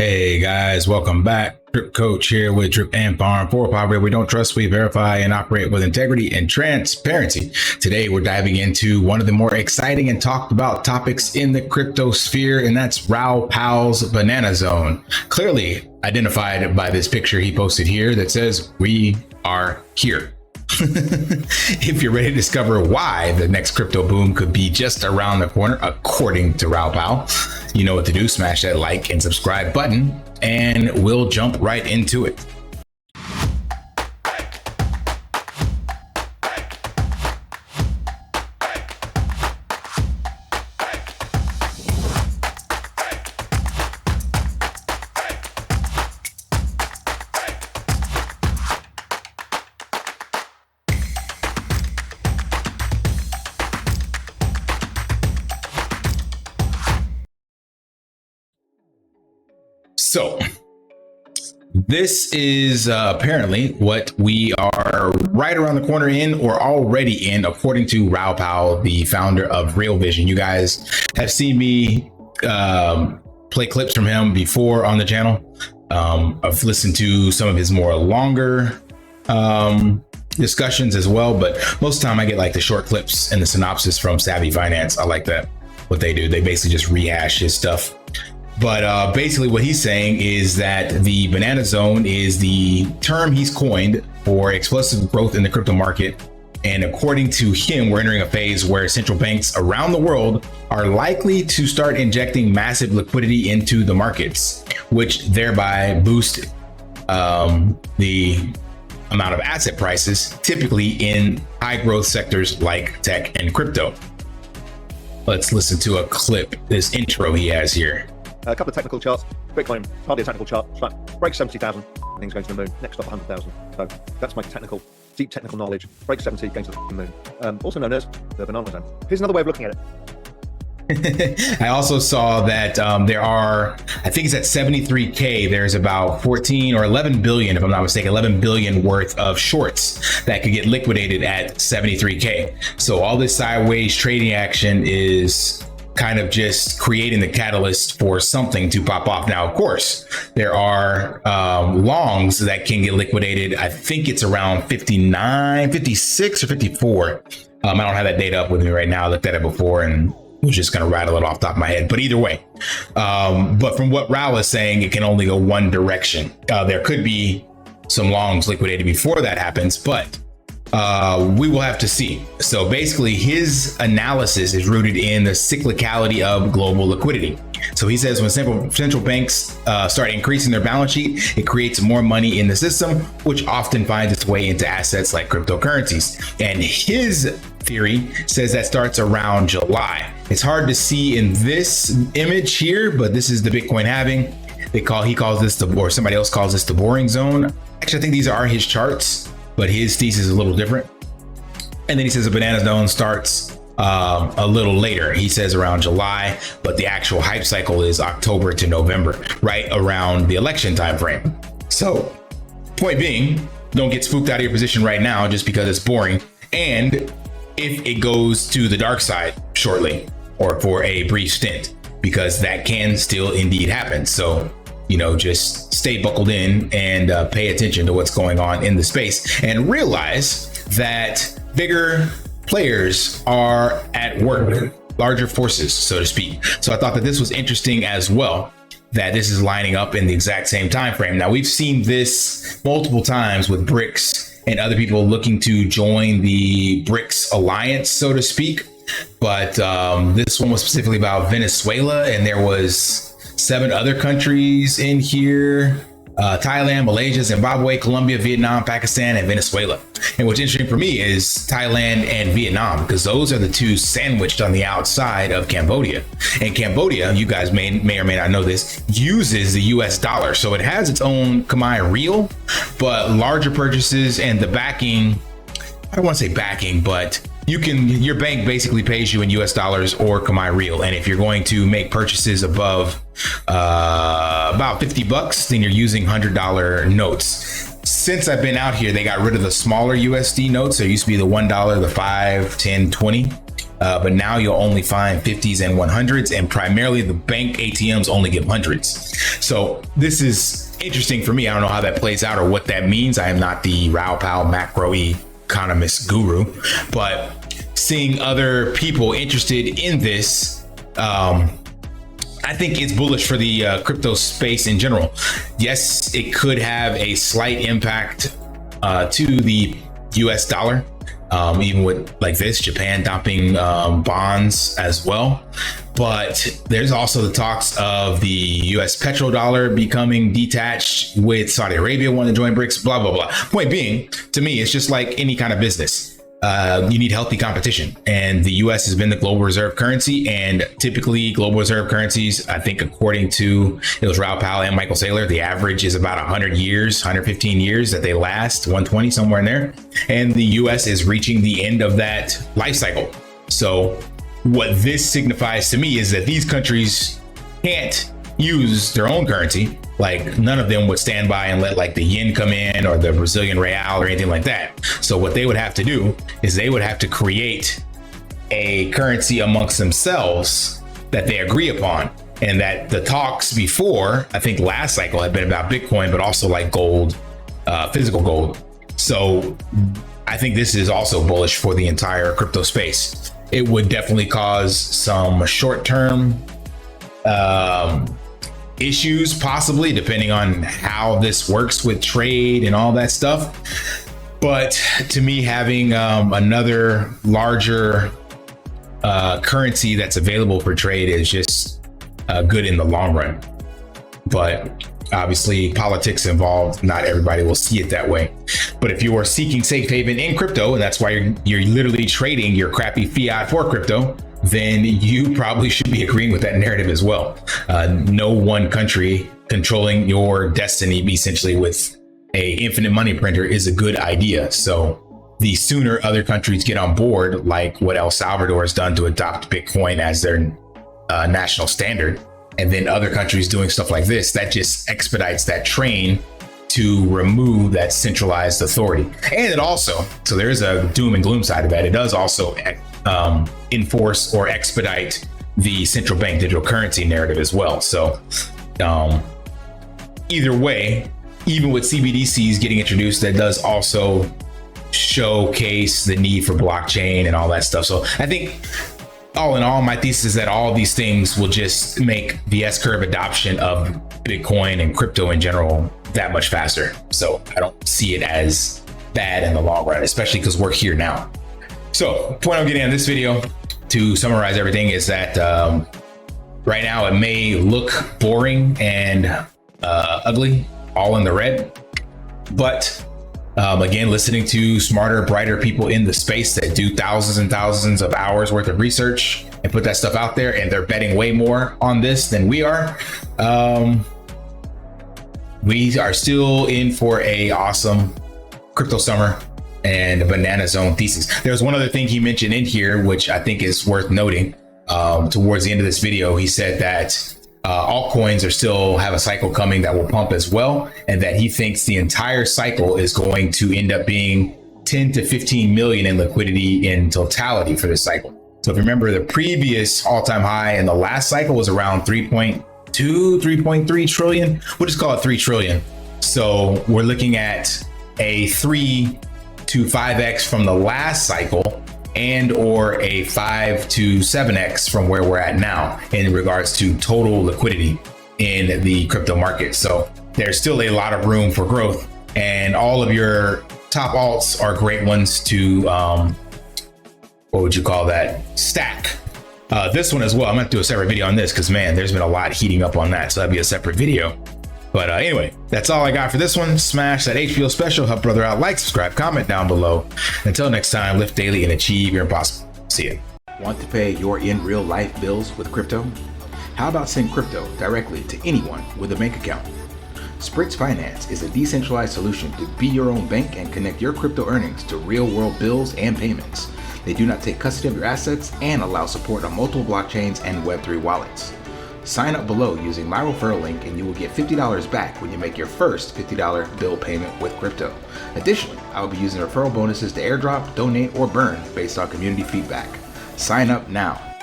Hey guys, welcome back. DripCoach here with Drip and Farm for power. We don't trust, we verify and operate with integrity and transparency. Today we're diving into one of the more exciting and talked about topics in the crypto sphere, and that's Raoul's banana zone. Clearly identified by this picture he posted here that says we are here. If you're ready to discover why the next crypto boom could be just around the corner, according to Raoul, you know what to do. Smash that like and subscribe button, and we'll jump right into it. So this is apparently what we are right around the corner in, or already in, according to Raoul, the founder of Real Vision. You guys have seen me play clips from him before on the channel. I've listened to some of his more longer discussions as well, but most of the time I get like the short clips and the synopsis from Savvy Finance. I like that, what they do. They basically just rehash his stuff. But basically what he's saying is that the banana zone is the term he's coined for explosive growth in the crypto market. And according to him, we're entering a phase where central banks around the world are likely to start injecting massive liquidity into the markets, which thereby boost the amount of asset prices, typically in high growth sectors like tech and crypto. Let's listen to a clip, this intro he has here. A couple of technical charts. Bitcoin, hardly a technical chart. Breaks 70,000, things going to the moon. Next up, 100,000. So that's my deep technical knowledge. Breaks 70, going to the moon. Also known as the banana zone. Here's another way of looking at it. I also saw that there are, I think it's at 73K, there's about 14 or 11 billion, if I'm not mistaken, 11 billion worth of shorts that could get liquidated at 73K. So all this sideways trading action is kind of just creating the catalyst for something to pop off. Now, of course, there are longs that can get liquidated. I think it's around 59, 56 or 54. I don't have that data up with me right now. I looked at it before and was just going to rattle it off the top of my head. But either way, but from what Raoul is saying, it can only go one direction. There could be some longs liquidated before that happens, but we will have to see. So basically his analysis is rooted in the cyclicality of global liquidity. So he says when central banks start increasing their balance sheet, it creates more money in the system, which often finds its way into assets like cryptocurrencies. And his theory says that starts around July. It's hard to see in this image here, but this is the Bitcoin halving. He calls this or somebody else calls this the boring zone. Actually, I think these are his charts, but his thesis is a little different. And then he says the banana zone starts a little later. He says around July, but the actual hype cycle is October to November, right around the election time frame. So point being, don't get spooked out of your position right now just because it's boring. And if it goes to the dark side shortly or for a brief stint, because that can still indeed happen. So, you know, just stay buckled in and pay attention to what's going on in the space and realize that bigger players are at work, larger forces, so to speak. So I thought that this was interesting as well, that this is lining up in the exact same time frame. Now, we've seen this multiple times with BRICS and other people looking to join the BRICS Alliance, so to speak. But this one was specifically about Venezuela, and there was 7 other countries in here: Thailand, Malaysia, Zimbabwe, Colombia, Vietnam, Pakistan, and Venezuela. And what's interesting for me is Thailand and Vietnam, because those are the two sandwiched on the outside of Cambodia. And Cambodia, you guys may or may not know this, uses the US dollar. So it has its own Khmer real, but larger purchases and the backing, I don't want to say backing, but your bank basically pays you in US dollars or Khmer real. And if you're going to make purchases above about 50 bucks, then you're using $100 notes. Since I've been out here, they got rid of the smaller USD notes. There used to be the $1, the 5, 10, 20. but now you'll only find 50s and 100s, and primarily the bank ATMs only give hundreds. So this is interesting for me. I don't know how that plays out or what that means. I am not the Raoul macro economist guru, but seeing other people interested in this, I think it's bullish for the crypto space in general. Yes, it could have a slight impact to the US dollar, even with like this, Japan dumping bonds as well. But there's also the talks of the US petrodollar becoming detached, with Saudi Arabia wanting to join BRICS, blah, blah, blah. Point being, to me, it's just like any kind of business. You need healthy competition, and the US has been the global reserve currency, and typically global reserve currencies, I think according to, it was Raoul and Michael Saylor, the average is about 100 years, 115 years that they last, 120, somewhere in there. And the US is reaching the end of that life cycle. So what this signifies to me is that these countries can't use their own currency. Like, none of them would stand by and let like the yen come in or the Brazilian real or anything like that. So what they would have to do is they would have to create a currency amongst themselves that they agree upon. And that the talks before, I think last cycle, had been about Bitcoin, but also like gold, physical gold. So I think this is also bullish for the entire crypto space. It would definitely cause some short-term issues, possibly, depending on how this works with trade and all that stuff. But to me, having another larger currency that's available for trade is just good in the long run. But obviously, politics involved, not everybody will see it that way. But if you are seeking safe haven in crypto, and that's why you're literally trading your crappy fiat for crypto, then you probably should be agreeing with that narrative as well. No one country controlling your destiny, essentially, with a infinite money printer is a good idea. So the sooner other countries get on board, like what El Salvador has done to adopt Bitcoin as their national standard, and then other countries doing stuff like this, that just expedites that train to remove that centralized authority. And it also, so there is a doom and gloom side of that, it does also enforce or expedite the central bank digital currency narrative as well. So either way, even with CBDCs getting introduced, that does also showcase the need for blockchain and all that stuff. So I think all in all, my thesis is that all of these things will just make the S-curve adoption of Bitcoin and crypto in general that much faster. So I don't see it as bad in the long run, especially because we're here now. So the point I'm getting on this video, to summarize everything, is that right now it may look boring and ugly, all in the red, but again, listening to smarter, brighter people in the space that do thousands and thousands of hours worth of research and put that stuff out there, and they're betting way more on this than we are. We are still in for a awesome crypto summer and a banana zone thesis. There's one other thing he mentioned in here, which I think is worth noting. Towards the end of this video, he said that altcoins are still have a cycle coming that will pump as well, and that he thinks the entire cycle is going to end up being 10 to 15 million in liquidity in totality for this cycle. So if you remember, the previous all-time high in the last cycle was around 3.2, 3.3 trillion. We'll just call it 3 trillion. So we're looking at a 3 to 5x from the last cycle, and or a 5 to 7x from where we're at now in regards to total liquidity in the crypto market. So there's still a lot of room for growth, and all of your top alts are great ones to, what would you call that? Stack. This one as well. I'm gonna do a separate video on this because, man, there's been a lot heating up on that. So that'd be a separate video. But anyway, that's all I got for this one. Smash that HBO special, help brother out, like, subscribe, comment down below. Until next time, lift daily and achieve your impossible. See ya. Want to pay your in real life bills with crypto? How about send crypto directly to anyone with a bank account? SPRITZ Finance is a decentralized solution to be your own bank and connect your crypto earnings to real world bills and payments. They do not take custody of your assets and allow support on multiple blockchains and Web3 wallets. Sign up below using my referral link and you will get $50 back when you make your first $50 bill payment with crypto. Additionally, I will be using referral bonuses to airdrop, donate, or burn based on community feedback. Sign up now.